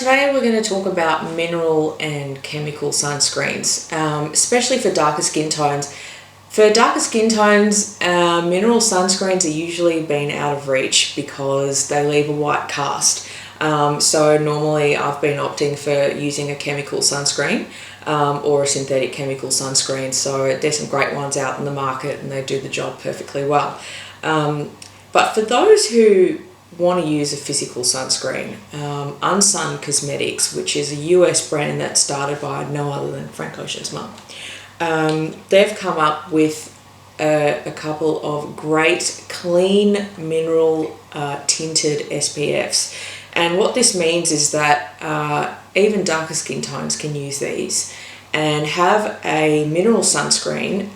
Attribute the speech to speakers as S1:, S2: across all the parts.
S1: today we're going to talk about mineral and chemical sunscreens, especially for darker skin tones. For darker skin tones, mineral sunscreens are usually been out of reach because they leave a white cast. So normally I've been opting for using a chemical sunscreen or a synthetic chemical sunscreen. So there's some great ones out in the market and they do the job perfectly well. But for those who want to use a physical sunscreen, Unsun Cosmetics, which is a US brand that's started by no other than Frank Ocean's mum, they've come up with a couple of great clean mineral tinted SPFs. And what this means is that even darker skin tones can use these and have a mineral sunscreen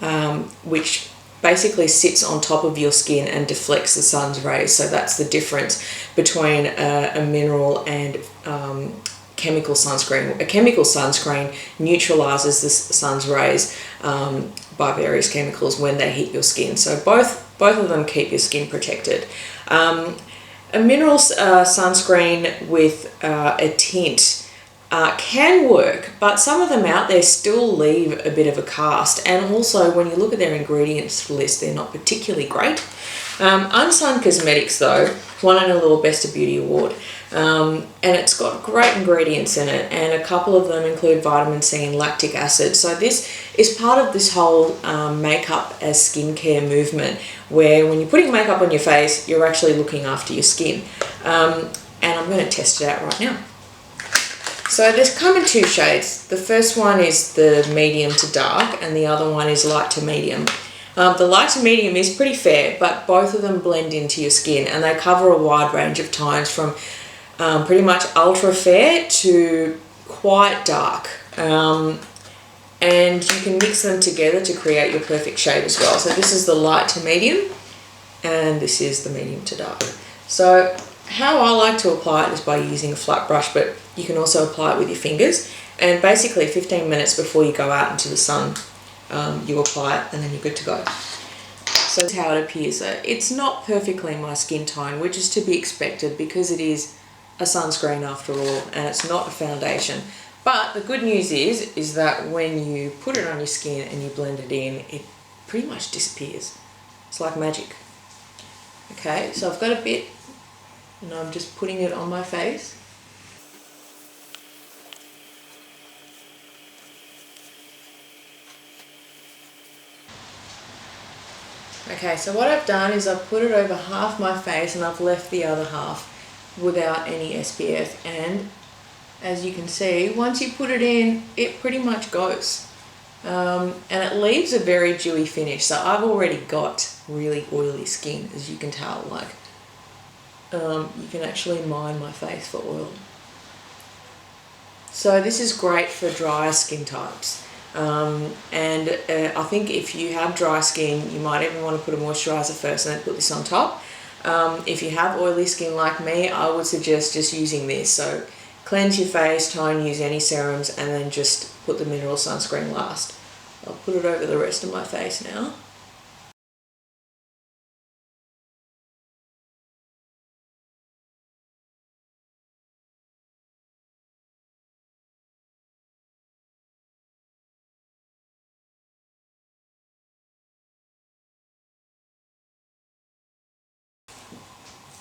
S1: which basically sits on top of your skin and deflects the sun's rays. So that's the difference between a mineral and chemical sunscreen. A chemical sunscreen neutralizes the sun's rays by various chemicals when they hit your skin. So both of them keep your skin protected. A mineral sunscreen with a tint can work, but some of them out there still leave a bit of a cast, and also when you look at their ingredients list, they're not particularly great. Unsun Cosmetics though won an Allure Best of Beauty award, and it's got great ingredients in it, and a couple of them include vitamin C and lactic acid. So this is part of this whole makeup as skincare movement, where when you're putting makeup on your face, you're actually looking after your skin. And I'm going to test it out right now. So there's come in two shades. The first one is the medium to dark and the other one is light to medium. The light to medium is pretty fair, but both of them blend into your skin and they cover a wide range of tones from pretty much ultra fair to quite dark. And you can mix them together to create your perfect shade as well. So this is the light to medium and this is the medium to dark. So how I like to apply it is by using a flat brush, but you can also apply it with your fingers, and basically 15 minutes before you go out into the sun you apply it and then you're good to go. So that's how it appears. It's not perfectly my skin tone, which is to be expected because it is a sunscreen after all and it's not a foundation. But the good news is that when you put it on your skin and you blend it in, it pretty much disappears. It's like magic. Okay, so I've got a bit and I'm just putting it on my face. Okay, so what I've done is I've put it over half my face and I've left the other half without any SPF, and as you can see, once you put it in, it pretty much goes. And it leaves a very dewy finish. So I've already got really oily skin, as you can tell. Like, you can actually mine my face for oil. So this is great for drier skin types. I think if you have dry skin, you might even want to put a moisturizer first and then put this on top. If you have oily skin like me, I would suggest just using this. So cleanse your face, tone, use any serums, and then just put the mineral sunscreen last. I'll put it over the rest of my face now.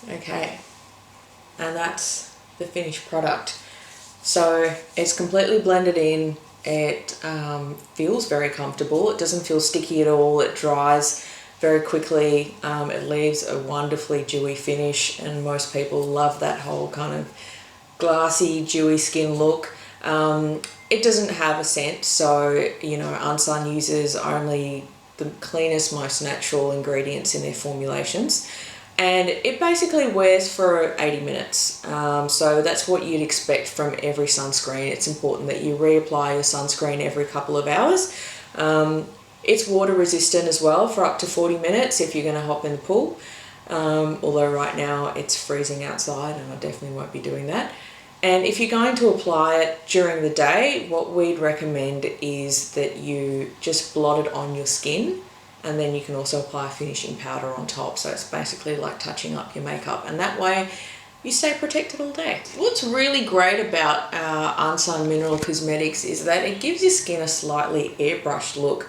S1: Okay, and that's the finished product. So it's completely blended in. It feels very comfortable. It doesn't feel sticky at all. It dries very quickly. It leaves a wonderfully dewy finish, and most people love that whole kind of glassy, dewy skin look. It doesn't have a scent, so you know, Unsun uses only the cleanest, most natural ingredients in their formulations. And it basically wears for 80 minutes. So that's what you'd expect from every sunscreen. It's important that you reapply your sunscreen every couple of hours. It's water resistant as well for up to 40 minutes if you're going to hop in the pool. Although right now it's freezing outside and I definitely won't be doing that. And if you're going to apply it during the day, what we'd recommend is that you just blot it on your skin, and then you can also apply a finishing powder on top. So it's basically like touching up your makeup, and that way you stay protected all day. What's really great about Unsun Mineral Cosmetics is that it gives your skin a slightly airbrushed look,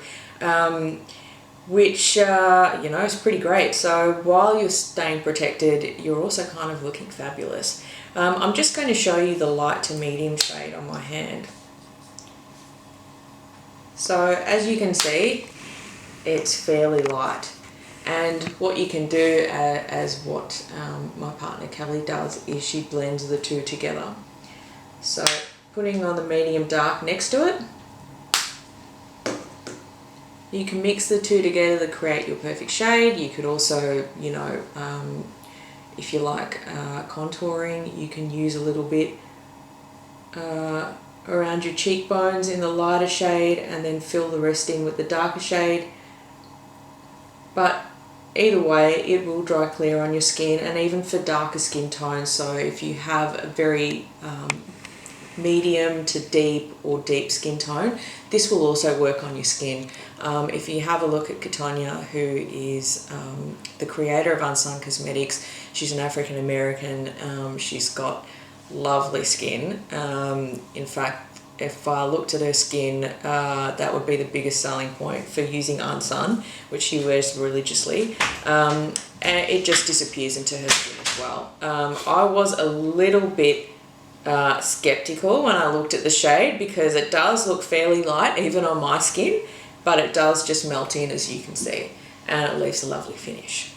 S1: which, you know, is pretty great. So while you're staying protected, you're also kind of looking fabulous. I'm just going to show you the light to medium shade on my hand. So as you can see, it's fairly light. And what you can do, as what my partner Kelly does, is she blends the two together. So putting on the medium dark next to it, you can mix the two together to create your perfect shade. You could also, you know, if you like contouring, you can use a little bit around your cheekbones in the lighter shade and then fill the rest in with the darker shade. But either way, it will dry clear on your skin, and even for darker skin tones. So if you have a very medium to deep or deep skin tone, this will also work on your skin. If you have a look at Katonya, who is the creator of Unsun Cosmetics, she's an African American. She's got lovely skin. In fact, if I looked at her skin, that would be the biggest selling point for using Unsun, which she wears religiously. And it just disappears into her skin as well. I was a little bit skeptical when I looked at the shade, because it does look fairly light even on my skin, but it does just melt in, as you can see, and it leaves a lovely finish.